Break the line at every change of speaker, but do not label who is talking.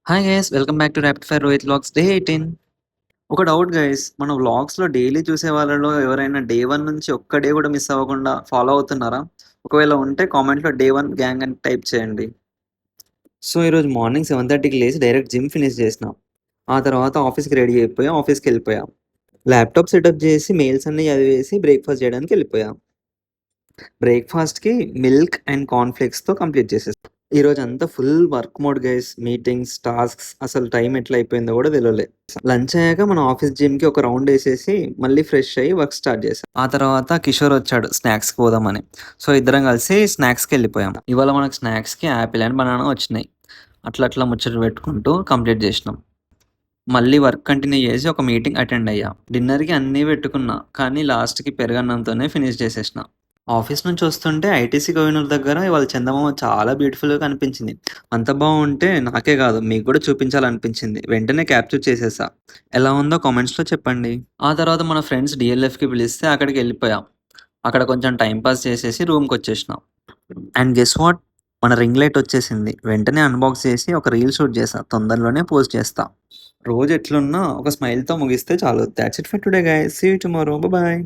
Hi guys welcome back to rapid fire Rohit vlogs day 18. ఒక doubt guys, మన వ్లాగ్స్లో daily చూసే వాళ్ళలో ఎవరైనా డే 1 నుంచి ఒక్క డే కూడా మిస్ అవ్వకుండా ఫాలో అవుతున్నారా? ఒకవేళ ఉంటే కామెంట్లో డే 1 గ్యాంగ్ అని టైప్ చేయండి. సో ఈరోజు మార్నింగ్ 7:30కి లేచి డైరెక్ట్ జిమ్ ఫినిష్ చేసిన. ఆ తర్వాత ఆఫీస్కి రెడీ అయిపోయాం, ఆఫీస్కి వెళ్ళిపోయాం. ల్యాప్టాప్ సెటప్ చేసి మెయిల్స్ అన్ని చదివేసి బ్రేక్ఫాస్ట్ చేయడానికి వెళ్ళిపోయాం. బ్రేక్ఫాస్ట్కి మిల్క్ అండ్ కార్న్‌ఫ్లేక్స్‌తో కంప్లీట్ చేసేసాం. ఈరోజు అంతా full work mode guys. Meetings, tasks, అసలు టైం ఎట్లా అయిపోయిందో కూడా తెలియలే. లంచ్ అయ్యాక మన ఆఫీస్ జిమ్కి ఒక రౌండ్ వేసేసి మళ్ళీ ఫ్రెష్ అయ్యి వర్క్ స్టార్ట్ చేసాం. ఆ తర్వాత కిషోర్ వచ్చాడు స్నాక్స్కి పోదామని. సో ఇద్దరం కలిసి స్నాక్స్కి వెళ్ళిపోయాం. ఇవాళ మనకు స్నాక్స్కి యాపిల్ అండ్ బనానా వచ్చినాయి. అట్లా అట్లా ముచ్చట పెట్టుకుంటూ కంప్లీట్ చేసినాం. మళ్ళీ వర్క్ కంటిన్యూ చేసి ఒక మీటింగ్ అటెండ్ అయ్యా. డిన్నర్కి అన్నీ పెట్టుకున్నా, కానీ లాస్ట్కి పెరుగన్నంతోనే ఫినిష్ చేసేసిన. ఆఫీస్ నుంచి వస్తుంటే ఐటీసీ కోహినూర్ దగ్గర ఇవాళ చందమామ చాలా బ్యూటిఫుల్గా కనిపించింది. అంత బాగుంటే నాకే కాదు మీకు కూడా చూపించాలనిపించింది. వెంటనే క్యాప్చర్ చేసేసా. ఎలా ఉందో కామెంట్స్లో చెప్పండి. ఆ తర్వాత మన ఫ్రెండ్స్ డిఎల్ఎఫ్కి పిలిస్తే అక్కడికి వెళ్ళిపోయాం. అక్కడ కొంచెం టైం పాస్ చేసేసి రూమ్కి వచ్చేసినాం. అండ్ గెస్ వాట్, మన రింగ్ లైట్ వచ్చేసింది. వెంటనే అన్బాక్స్ చేసి ఒక రీల్ షూట్ చేసా. తొందరలోనే పోస్ట్ చేస్తా. రోజు ఎట్లున్నా ఒక స్మైల్తో ముగిస్తే చాలు. That's it for today guys. See you tomorrow. Bye.